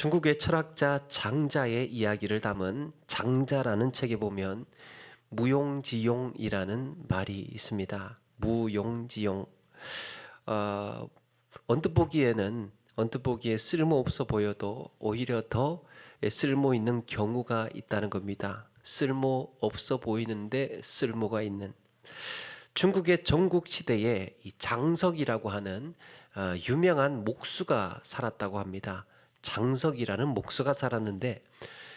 중국의 철학자 장자의 이야기를 담은 장자라는 책에 보면 무용지용이라는 말이 있습니다. 무용지용. 언뜻 보기에 쓸모없어 보여도 오히려 더 쓸모 있는 경우가 있다는 겁니다. 쓸모없어 보이는데 쓸모가 있는. 중국의 전국 시대에 이 장석이라고 하는 유명한 목수가 살았다고 합니다. 장석이라는 목수가 살았는데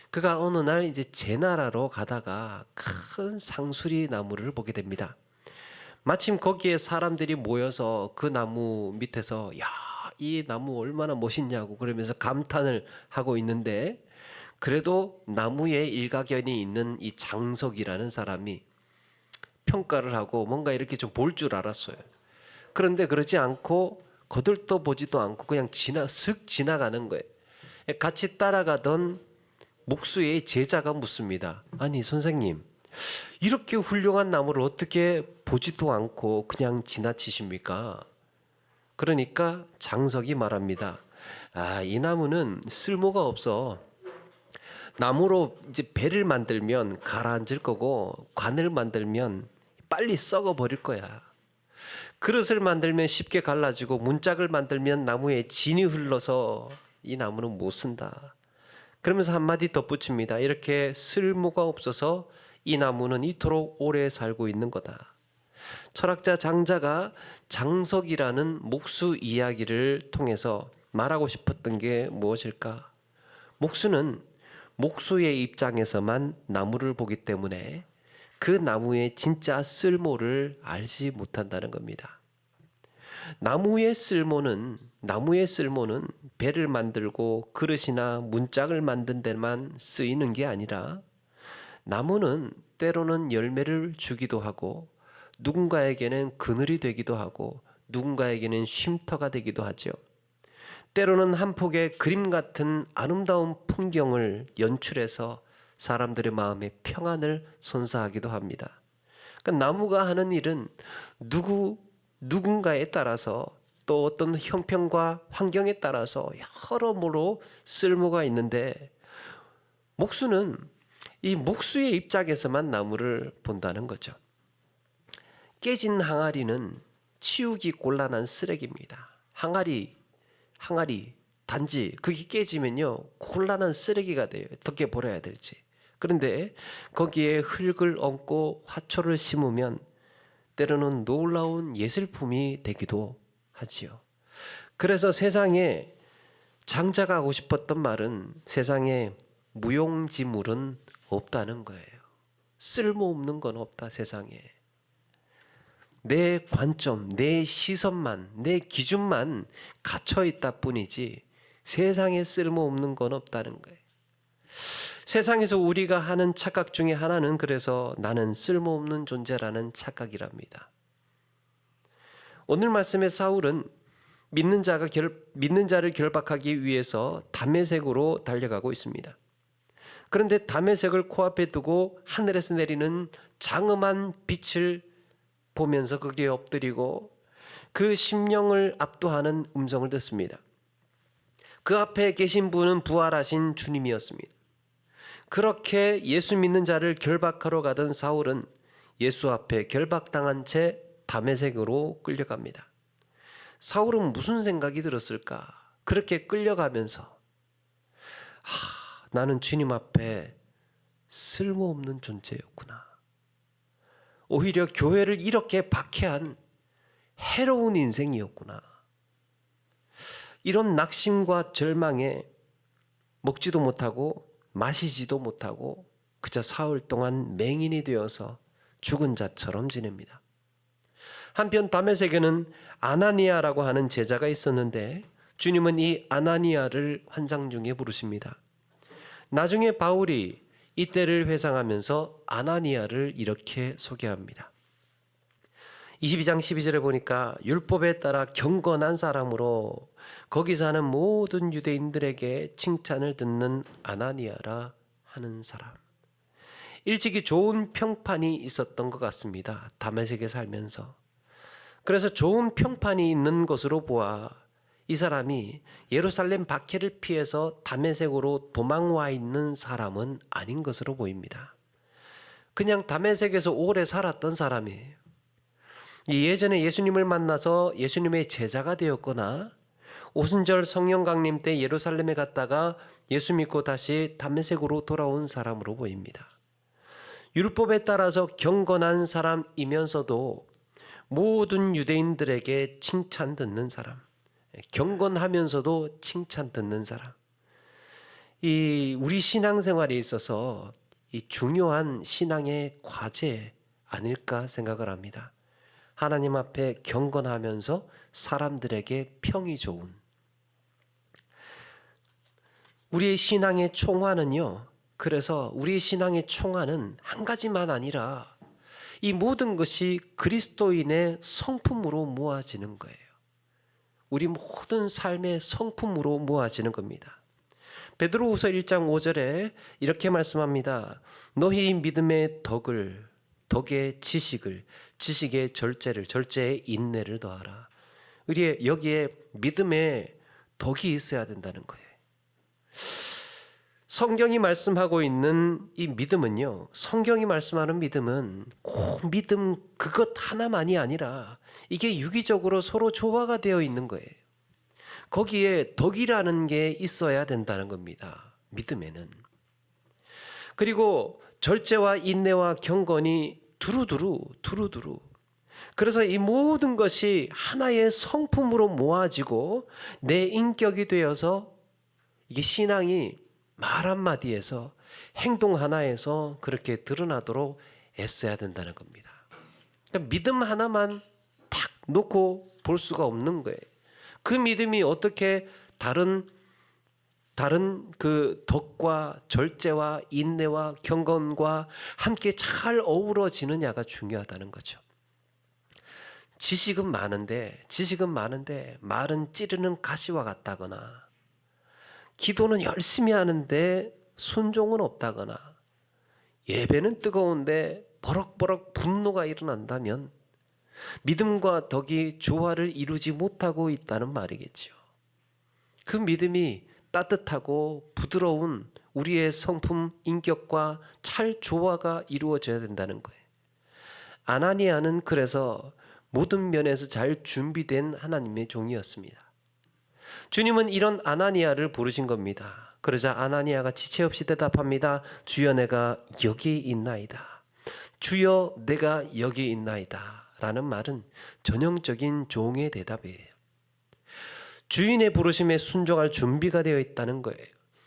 그가 어느 날 이제 제나라로 가다가 큰 상수리 나무를 보게 됩니다. 마침 거기에 사람들이 모여서 그 나무 밑에서 야, 이 나무 얼마나 멋있냐고 그러면서 감탄을 하고 있는데 그래도 나무에 일가견이 있는 이 장석이라는 사람이 평가를 하고 뭔가 이렇게 좀 볼 줄 알았어요. 그런데 그러지 않고 거들떠 보지도 않고 그냥 슥 지나가는 거예요. 같이 따라가던 목수의 제자가 묻습니다. 아니 선생님, 이렇게 훌륭한 나무를 어떻게 보지도 않고 그냥 지나치십니까? 그러니까 장석이 말합니다. 이 나무는 쓸모가 없어. 나무로 이제 배를 만들면 가라앉을 거고 관을 만들면 빨리 썩어 버릴 거야. 그릇을 만들면 쉽게 갈라지고 문짝을 만들면 나무에 진이 흘러서 이 나무는 못 쓴다. 그러면서 한마디 덧붙입니다. 이렇게 쓸모가 없어서 이 나무는 이토록 오래 살고 있는 거다. 철학자 장자가 장석이라는 목수 이야기를 통해서 말하고 싶었던 게 무엇일까? 목수는 목수의 입장에서만 나무를 보기 때문에 그 나무의 진짜 쓸모를 알지 못한다는 겁니다. 나무의 쓸모는 배를 만들고 그릇이나 문짝을 만든 데만 쓰이는 게 아니라 나무는 때로는 열매를 주기도 하고 누군가에게는 그늘이 되기도 하고 누군가에게는 쉼터가 되기도 하죠. 때로는 한 폭의 그림 같은 아름다운 풍경을 연출해서 사람들의 마음에 평안을 선사하기도 합니다. 그러니까 나무가 하는 일은 누군가에 따라서 또 어떤 형편과 환경에 따라서 여러모로 쓸모가 있는데 목수는 이 목수의 입장에서만 나무를 본다는 거죠. 깨진 항아리는 치우기 곤란한 쓰레기입니다. 항아리 단지 그게 깨지면요 곤란한 쓰레기가 돼요. 어떻게 버려야 될지. 그런데 거기에 흙을 얹고 화초를 심으면 때로는 놀라운 예술품이 되기도 하지요. 그래서 세상에 장자가 하고 싶었던 말은 세상에 무용지물은 없다는 거예요. 쓸모없는 건 없다 세상에. 내 관점, 내 시선만, 내 기준만 갇혀있다 뿐이지 세상에 쓸모없는 건 없다는 거예요. 세상에서 우리가 하는 착각 중에 하나는 그래서 나는 쓸모없는 존재라는 착각이랍니다. 오늘 말씀의 사울은 믿는 자를 결박하기 위해서 다메섹으로 달려가고 있습니다. 그런데 다메섹을 코앞에 두고 하늘에서 내리는 장엄한 빛을 보면서 거기에 엎드리고 그 심령을 압도하는 음성을 듣습니다. 그 앞에 계신 분은 부활하신 주님이었습니다. 그렇게 예수 믿는 자를 결박하러 가던 사울은 예수 앞에 결박당한 채 다메섹으로 끌려갑니다. 사울은 무슨 생각이 들었을까? 그렇게 끌려가면서 나는 주님 앞에 쓸모없는 존재였구나. 오히려 교회를 이렇게 박해한 해로운 인생이었구나. 이런 낙심과 절망에 먹지도 못하고 마시지도 못하고 그저 사흘 동안 맹인이 되어서 죽은 자처럼 지냅니다. 한편 다메섹에는 아나니아라고 하는 제자가 있었는데 주님은 이 아나니아를 환상 중에 부르십니다. 나중에 바울이 이때를 회상하면서 아나니아를 이렇게 소개합니다. 22장 12절에 보니까 율법에 따라 경건한 사람으로 거기 사는 모든 유대인들에게 칭찬을 듣는 아나니아라 하는 사람. 일찍이 좋은 평판이 있었던 것 같습니다. 다메섹에 살면서. 그래서 좋은 평판이 있는 것으로 보아 이 사람이 예루살렘 박해를 피해서 다메섹으로 도망와 있는 사람은 아닌 것으로 보입니다. 그냥 다메섹에서 오래 살았던 사람이에요. 예전에 예수님을 만나서 예수님의 제자가 되었거나 오순절 성령 강림 때 예루살렘에 갔다가 예수 믿고 다시 다메섹으로 돌아온 사람으로 보입니다. 율법에 따라서 경건한 사람이면서도 모든 유대인들에게 칭찬 듣는 사람, 경건하면서도 칭찬 듣는 사람. 우리 신앙생활에 있어서 이 중요한 신앙의 과제 아닐까 생각을 합니다. 하나님 앞에 경건하면서 사람들에게 평이 좋은. 우리의 신앙의 총화는요, 그래서 우리의 신앙의 총화는 한 가지만 아니라 이 모든 것이 그리스도인의 성품으로 모아지는 거예요. 우리 모든 삶의 성품으로 모아지는 겁니다. 베드로후서 1장 5절에 이렇게 말씀합니다. 너희 믿음의 덕의 지식을, 지식의 절제를, 절제의 인내를 더하라. 우리의 여기에 믿음의 덕이 있어야 된다는 거예요. 성경이 말씀하고 있는 이 믿음은요, 성경이 말씀하는 믿음은 꼭 믿음 그것 하나만이 아니라 이게 유기적으로 서로 조화가 되어 있는 거예요. 거기에 덕이라는 게 있어야 된다는 겁니다. 믿음에는. 그리고 절제와 인내와 경건이 두루두루. 그래서 이 모든 것이 하나의 성품으로 모아지고 내 인격이 되어서 이게 신앙이 말 한마디에서 행동 하나에서 그렇게 드러나도록 애써야 된다는 겁니다. 그러니까 믿음 하나만 탁 놓고 볼 수가 없는 거예요. 그 믿음이 어떻게 다른 그 덕과 절제와 인내와 경건과 함께 잘 어우러지느냐가 중요하다는 거죠. 지식은 많은데 말은 찌르는 가시와 같다거나, 기도는 열심히 하는데 순종은 없다거나, 예배는 뜨거운데 버럭버럭 분노가 일어난다면 믿음과 덕이 조화를 이루지 못하고 있다는 말이겠죠. 그 믿음이 따뜻하고 부드러운 우리의 성품, 인격과 잘 조화가 이루어져야 된다는 거예요. 아나니아는 그래서 모든 면에서 잘 준비된 하나님의 종이었습니다. 주님은 이런 아나니아를 부르신 겁니다. 그러자 아나니아가 지체 없이 대답합니다. 주여 내가 여기 있나이다. 주여 내가 여기 있나이다. 라는 말은 전형적인 종의 대답이에요. 주인의 부르심에 순종할 준비가 되어 있다는 거예요.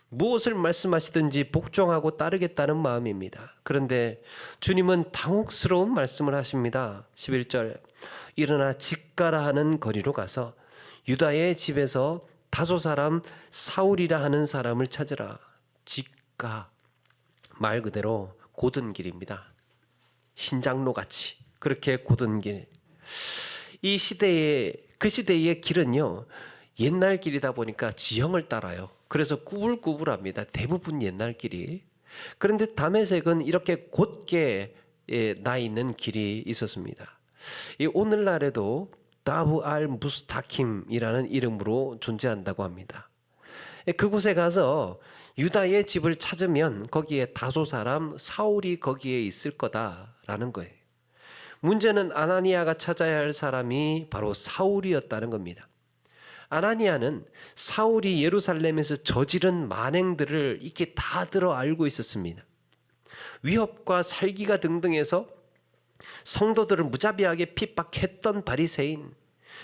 무엇을 말씀하시든지 복종하고 따르겠다는 마음입니다. 그런데 주님은 당혹스러운 말씀을 하십니다. 11절 일어나 직가라 하는 거리로 가서 유다의 집에서 다소 사람 사울이라 하는 사람을 찾으라. 직가 말 그대로 곧은 길입니다. 신장로 같이 그렇게 곧은 길. 이 시대의 그 시대의 길은요, 옛날 길이다 보니까 지형을 따라요. 그래서 구불구불합니다. 대부분 옛날 길이. 그런데 다메섹은 이렇게 곧게 나 있는 길이 있었습니다. 오늘날에도 다브 알 무스타킴이라는 이름으로 존재한다고 합니다. 그곳에 가서 유다의 집을 찾으면 거기에 다소 사람 사울이 거기에 있을 거다라는 거예요. 문제는 아나니아가 찾아야 할 사람이 바로 사울이었다는 겁니다. 아나니아는 사울이 예루살렘에서 저지른 만행들을 이렇게 다 들어 알고 있었습니다. 위협과 살기가 등등해서 성도들을 무자비하게 핍박했던 바리새인,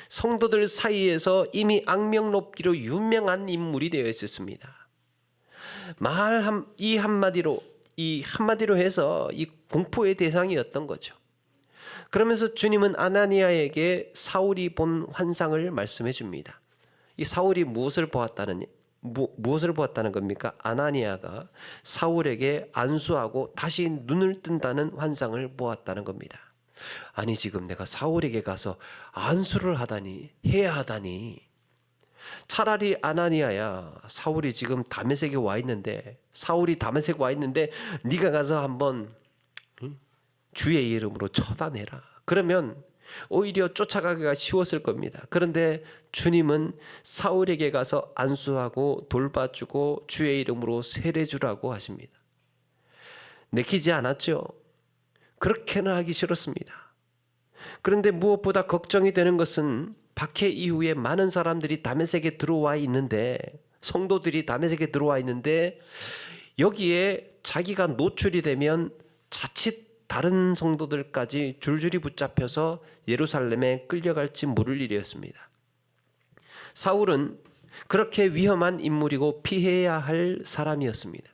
성도들 사이에서 이미 악명 높기로 유명한 인물이 되어 있었습니다. 이 한마디로 해서 이 공포의 대상이었던 거죠. 그러면서 주님은 아나니아에게 사울이 본 환상을 말씀해 줍니다. 이 사울이 무엇을 보았다는 겁니까? 아나니아가 사울에게 안수하고 다시 눈을 뜬다는 환상을 보았다는 겁니다. 아니 지금 내가 사울에게 가서 안수를 해야 하다니. 차라리 아나니아야, 사울이 지금 다메섹에 와 있는데 네가 가서 한번 주의 이름으로 처단해라. 그러면 오히려 쫓아가기가 쉬웠을 겁니다. 그런데 주님은 사울에게 가서 안수하고 돌봐주고 주의 이름으로 세례주라고 하십니다. 내키지 않았죠. 그렇게는 하기 싫었습니다. 그런데 무엇보다 걱정이 되는 것은 박해 이후에 많은 사람들이 다메섹에 들어와 있는데, 성도들이 다메섹에 들어와 있는데 여기에 자기가 노출이 되면 자칫 다른 성도들까지 줄줄이 붙잡혀서 예루살렘에 끌려갈지 모를 일이었습니다. 사울은 그렇게 위험한 인물이고 피해야 할 사람이었습니다.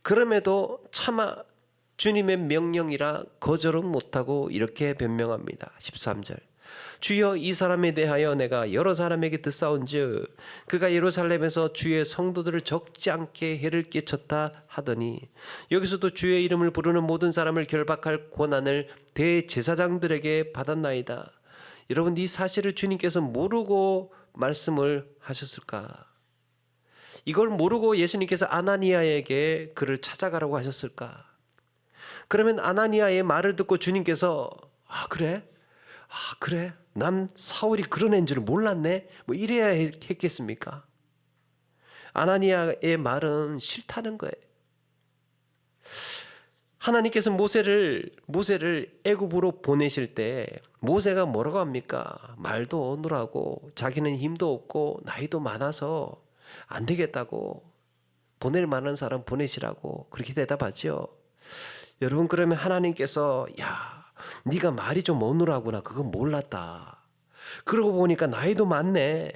그럼에도 차마 주님의 명령이라 거절은 못하고 이렇게 변명합니다. 13절. 주여, 이 사람에 대하여 내가 여러 사람에게 듣사온즉 그가 예루살렘에서 주의 성도들을 적지 않게 해를 끼쳤다 하더니 여기서도 주의 이름을 부르는 모든 사람을 결박할 권한을 대제사장들에게 받았나이다. 여러분, 이 사실을 주님께서 모르고 말씀을 하셨을까? 이걸 모르고 예수님께서 아나니아에게 그를 찾아가라고 하셨을까? 그러면 아나니아의 말을 듣고 주님께서 그래? 난 사울이 그런 애인 줄 몰랐네? 뭐 이래야 했겠습니까? 아나니아의 말은 싫다는 거예요. 하나님께서 모세를 애굽으로 보내실 때 모세가 뭐라고 합니까? 말도 어눌하고 자기는 힘도 없고 나이도 많아서 안 되겠다고, 보낼 만한 사람 보내시라고 그렇게 대답하죠. 여러분, 그러면 하나님께서 네가 말이 좀 어눌하구나, 그건 몰랐다. 그러고 보니까 나이도 많네.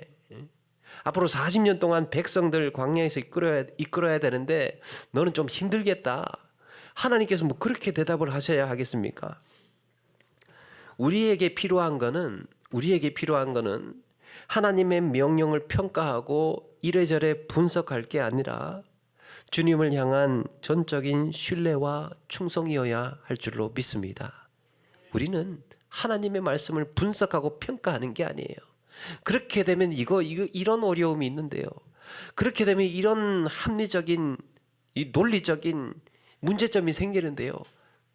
앞으로 40년 동안 백성들 광야에서 이끌어야 되는데 너는 좀 힘들겠다. 하나님께서 뭐 그렇게 대답을 하셔야 하겠습니까? 우리에게 필요한 거는 하나님의 명령을 평가하고 이래저래 분석할 게 아니라 주님을 향한 전적인 신뢰와 충성이어야 할 줄로 믿습니다. 우리는 하나님의 말씀을 분석하고 평가하는 게 아니에요. 그렇게 되면 이런 어려움이 있는데요. 그렇게 되면 이런 합리적인, 이 논리적인 문제점이 생기는데요.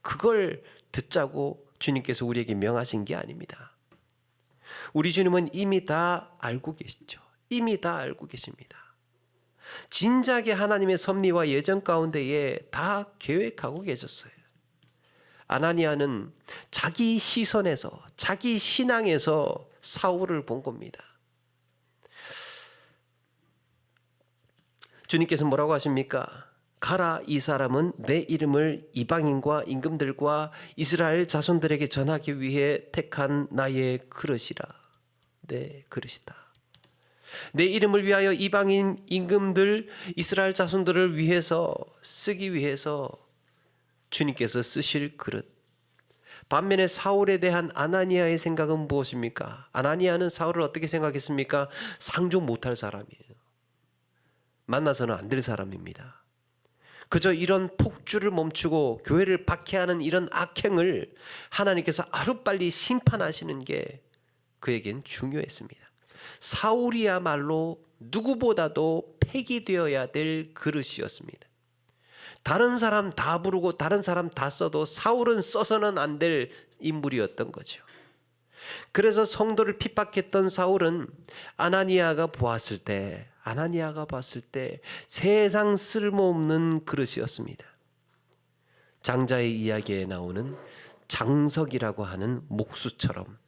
그걸 듣자고 주님께서 우리에게 명하신 게 아닙니다. 우리 주님은 이미 다 알고 계시죠. 이미 다 알고 계십니다. 진작에 하나님의 섭리와 예정 가운데에 다 계획하고 계셨어요. 아나니아는 자기 시선에서, 자기 신앙에서 사울을 본 겁니다. 주님께서 뭐라고 하십니까? 가라, 이 사람은 내 이름을 이방인과 임금들과 이스라엘 자손들에게 전하기 위해 택한 나의 그릇이라. 내 그릇이다. 내 이름을 위하여 이방인 임금들, 이스라엘 자손들을 위해서 쓰기 위해서 주님께서 쓰실 그릇. 반면에 사울에 대한 아나니아의 생각은 무엇입니까? 아나니아는 사울을 어떻게 생각했습니까? 상종 못할 사람이에요. 만나서는 안 될 사람입니다. 그저 이런 폭주를 멈추고 교회를 박해하는 이런 악행을 하나님께서 하루빨리 심판하시는 게 그에겐 중요했습니다. 사울이야말로 누구보다도 폐기되어야 될 그릇이었습니다. 다른 사람 다 부르고 다른 사람 다 써도 사울은 써서는 안 될 인물이었던 거죠. 그래서 성도를 핍박했던 사울은 아나니아가 봤을 때 세상 쓸모없는 그릇이었습니다. 장자의 이야기에 나오는 장석이라고 하는 목수처럼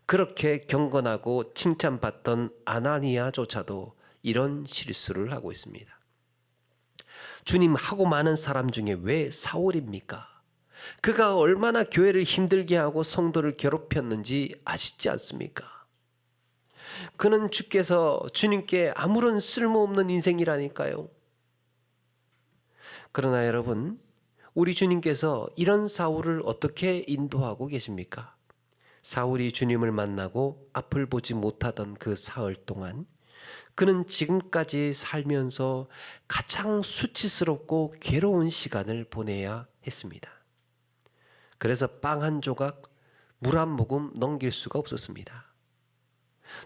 그렇게 경건하고 칭찬받던 아나니아조차도 이런 실수를 하고 있습니다. 주님 하고 많은 사람 중에 왜 사울입니까? 그가 얼마나 교회를 힘들게 하고 성도를 괴롭혔는지 아시지 않습니까? 그는 주님께 아무런 쓸모없는 인생이라니까요. 그러나 여러분, 우리 주님께서 이런 사울을 어떻게 인도하고 계십니까? 사울이 주님을 만나고 앞을 보지 못하던 그 사흘 동안 그는 지금까지 살면서 가장 수치스럽고 괴로운 시간을 보내야 했습니다. 그래서 빵 한 조각, 물 한 모금 넘길 수가 없었습니다.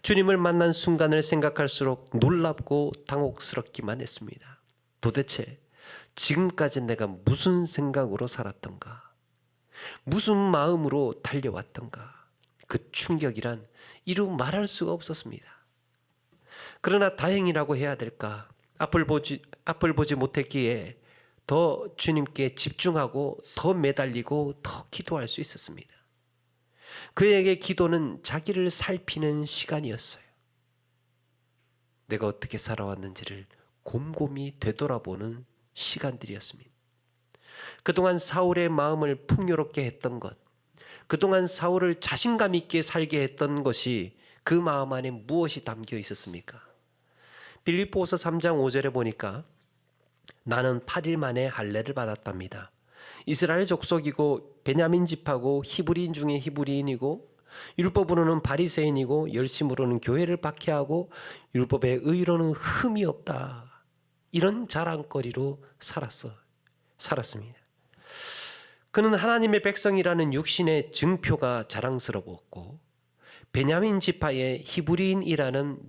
주님을 만난 순간을 생각할수록 놀랍고 당혹스럽기만 했습니다. 도대체 지금까지 내가 무슨 생각으로 살았던가? 무슨 마음으로 달려왔던가? 그 충격이란 이루 말할 수가 없었습니다. 그러나 다행이라고 해야 될까? 앞을 보지 못했기에 더 주님께 집중하고 더 매달리고 더 기도할 수 있었습니다. 그에게 기도는 자기를 살피는 시간이었어요. 내가 어떻게 살아왔는지를 곰곰이 되돌아보는 시간들이었습니다. 그동안 사울의 마음을 풍요롭게 했던 것, 그동안 사울을 자신감 있게 살게 했던 것이 그 마음 안에 무엇이 담겨 있었습니까? 빌립보서 3장 5절에 보니까 나는 8일 만에 할례를 받았답니다. 이스라엘 족속이고 베냐민 집하고 히브리인 중에 히브리인이고 율법으로는 바리새인이고 열심으로는 교회를 박해하고 율법의 의로는 흠이 없다. 이런 자랑거리로 살았습니다. 그는 하나님의 백성이라는 육신의 증표가 자랑스러웠고 베냐민 지파의 히브리인이라는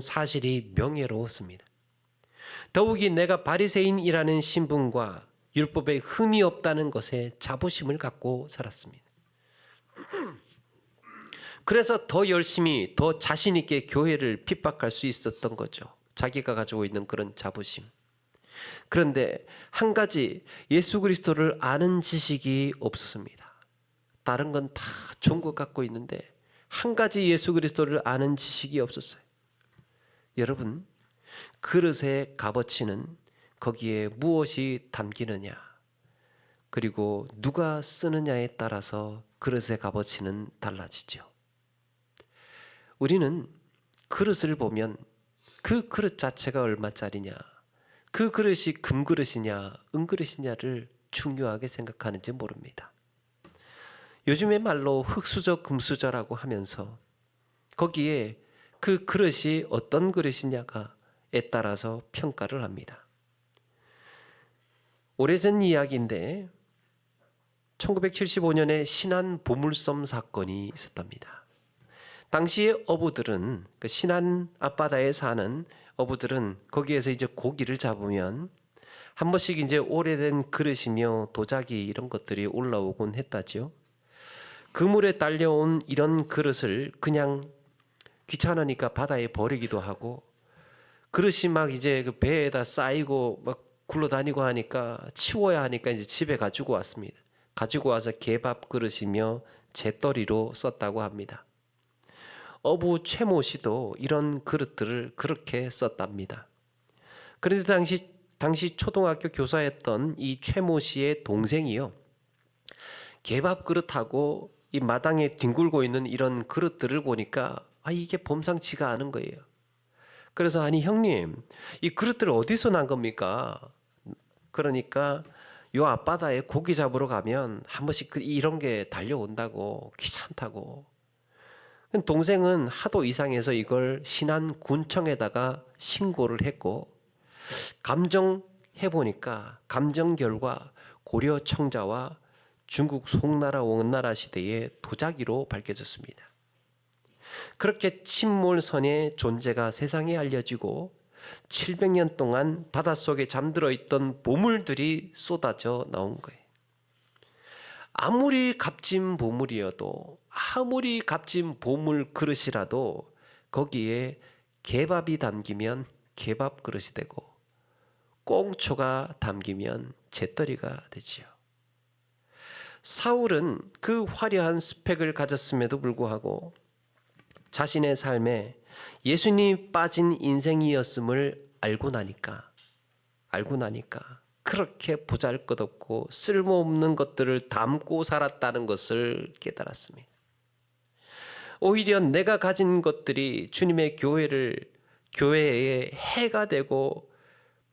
사실이 명예로웠습니다. 더욱이 내가 바리새인이라는 신분과 율법에 흠이 없다는 것에 자부심을 갖고 살았습니다. 그래서 더 열심히 더 자신 있게 교회를 핍박할 수 있었던 거죠. 자기가 가지고 있는 그런 자부심. 그런데 한 가지 예수 그리스도를 아는 지식이 없었습니다. 다른 건 다 좋은 것 갖고 있는데 한 가지 예수 그리스도를 아는 지식이 없었어요. 여러분, 그릇의 값어치는 거기에 무엇이 담기느냐, 그리고 누가 쓰느냐에 따라서 그릇의 값어치는 달라지죠. 우리는 그릇을 보면 그 그릇 자체가 얼마짜리냐, 그 그릇이 금그릇이냐 은그릇이냐를 중요하게 생각하는지 모릅니다. 요즘의 말로 흙수저 금수저라고 하면서 거기에 그 그릇이 어떤 그릇이냐에 따라서 평가를 합니다. 오래전 이야기인데 1975년에 신안 보물섬 사건이 있었답니다. 당시의 어부들은 그 신안 앞바다에 사는 어부들은 거기에서 이제 고기를 잡으면 한 번씩 이제 오래된 그릇이며 도자기 이런 것들이 올라오곤 했다죠. 그물에 딸려온 이런 그릇을 그냥 귀찮으니까 바다에 버리기도 하고, 그릇이 막 이제 그 배에다 쌓이고 막 굴러다니고 하니까 치워야 하니까 이제 집에 가지고 왔습니다. 가지고 와서 개밥 그릇이며 재떨이로 썼다고 합니다. 어부 최모 씨도 이런 그릇들을 그렇게 썼답니다. 그런데 당시 초등학교 교사였던 이 최모 씨의 동생이요, 개밥 그릇하고 이 마당에 뒹굴고 있는 이런 그릇들을 보니까 이게 범상치가 않은 거예요. 그래서 아니 형님, 이 그릇들 어디서 난 겁니까? 그러니까 요 앞바다에 고기 잡으러 가면 한 번씩 이런 게 달려온다고, 귀찮다고. 동생은 하도 이상해서 이걸 신안군청에다가 신고를 했고, 감정해보니까 감정 결과 고려청자와 중국 송나라 원나라 시대의 도자기로 밝혀졌습니다. 그렇게 침몰선의 존재가 세상에 알려지고 700년 동안 바닷속에 잠들어 있던 보물들이 쏟아져 나온 거예요. 아무리 값진 보물이어도, 아무리 값진 보물 그릇이라도 거기에 개밥이 담기면 개밥 그릇이 되고 꽁초가 담기면 재떨이가 되지요. 사울은 그 화려한 스펙을 가졌음에도 불구하고 자신의 삶에 예수님이 빠진 인생이었음을 알고 나니까 그렇게 보잘것없고 쓸모없는 것들을 담고 살았다는 것을 깨달았습니다. 오히려 내가 가진 것들이 주님의 교회에 해가 되고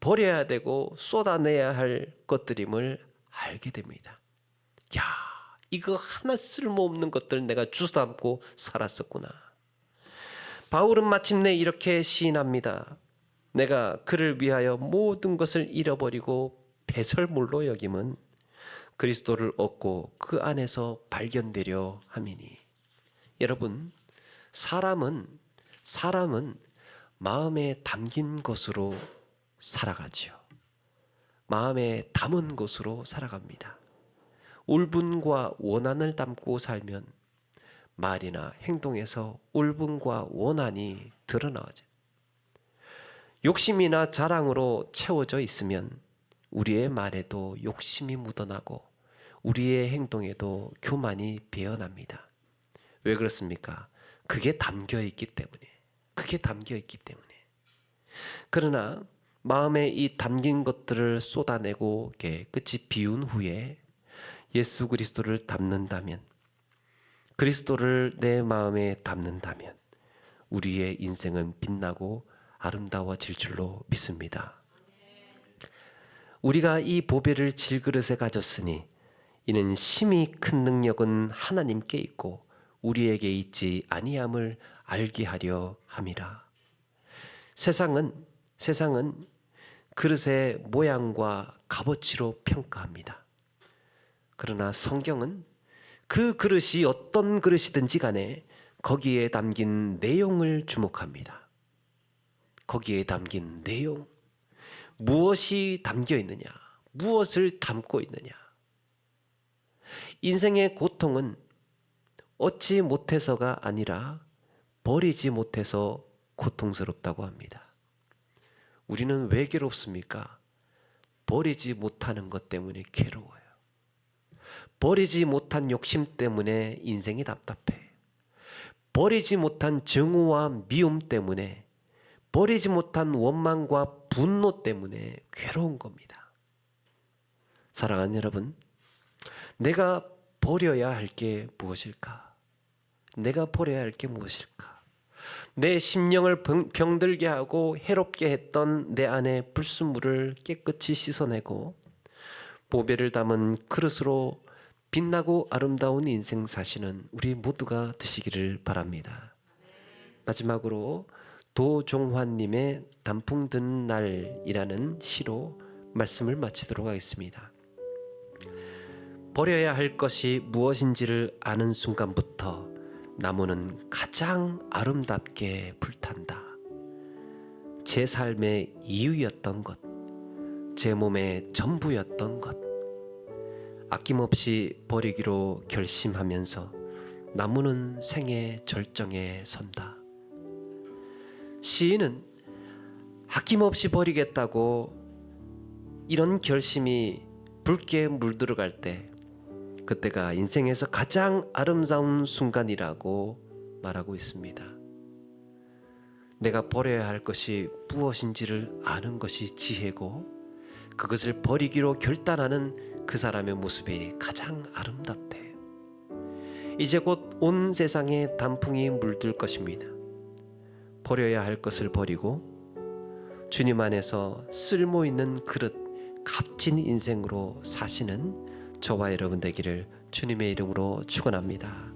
버려야 되고 쏟아내야 할 것들임을 알게 됩니다. 야, 이거 하나 쓸모없는 것들 내가 주워담고 살았었구나. 바울은 마침내 이렇게 시인합니다. 내가 그를 위하여 모든 것을 잃어버리고 배설물로 여김은 그리스도를 얻고 그 안에서 발견되려 함이니. 여러분, 사람은 마음에 담긴 것으로 살아가지요. 마음에 담은 것으로 살아갑니다. 울분과 원한을 담고 살면 말이나 행동에서 울분과 원한이 드러나죠. 욕심이나 자랑으로 채워져 있으면 우리의 말에도 욕심이 묻어나고 우리의 행동에도 교만이 배어납니다. 왜 그렇습니까? 그게 담겨 있기 때문에. 그러나 마음에 이 담긴 것들을 쏟아내고 깨끗이 비운 후에 예수 그리스도를 담는다면, 그리스도를 내 마음에 담는다면 우리의 인생은 빛나고 아름다워질 줄로 믿습니다. 우리가 이 보배를 질그릇에 가졌으니 이는 심히 큰 능력은 하나님께 있고 우리에게 있지 아니함을 알게 하려 함이라. 세상은 그릇의 모양과 값어치로 평가합니다. 그러나 성경은 그 그릇이 어떤 그릇이든지 간에 거기에 담긴 내용을 주목합니다. 거기에 담긴 내용, 무엇이 담겨 있느냐, 무엇을 담고 있느냐. 인생의 고통은 얻지 못해서가 아니라 버리지 못해서 고통스럽다고 합니다. 우리는 왜 괴롭습니까? 버리지 못하는 것 때문에 괴로워요. 버리지 못한 욕심 때문에 인생이 답답해. 버리지 못한 증오와 미움 때문에, 버리지 못한 원망과 분노 때문에 괴로운 겁니다. 사랑하는 여러분, 내가 버려야 할 게 무엇일까? 내가 버려야 할 게 무엇일까? 내 심령을 병들게 하고 해롭게 했던 내 안의 불순물을 깨끗이 씻어내고 보배를 담은 그릇으로 빛나고 아름다운 인생 사시는 우리 모두가 되시기를 바랍니다. 마지막으로 도종환님의 단풍 드는 날이라는 시로 말씀을 마치도록 하겠습니다. 버려야 할 것이 무엇인지를 아는 순간부터 나무는 가장 아름답게 불탄다. 제 삶의 이유였던 것, 제 몸의 전부였던 것, 아낌없이 버리기로 결심하면서 나무는 생의 절정에 선다. 시인은 아낌없이 버리겠다고 이런 결심이 붉게 물들어갈 때, 그때가 인생에서 가장 아름다운 순간이라고 말하고 있습니다. 내가 버려야 할 것이 무엇인지를 아는 것이 지혜고, 그것을 버리기로 결단하는 그 사람의 모습이 가장 아름답대. 이제 곧 온 세상에 단풍이 물들 것입니다. 버려야 할 것을 버리고 주님 안에서 쓸모 있는 그릇, 값진 인생으로 사시는 저와 여러분 되기를 주님의 이름으로 축원합니다.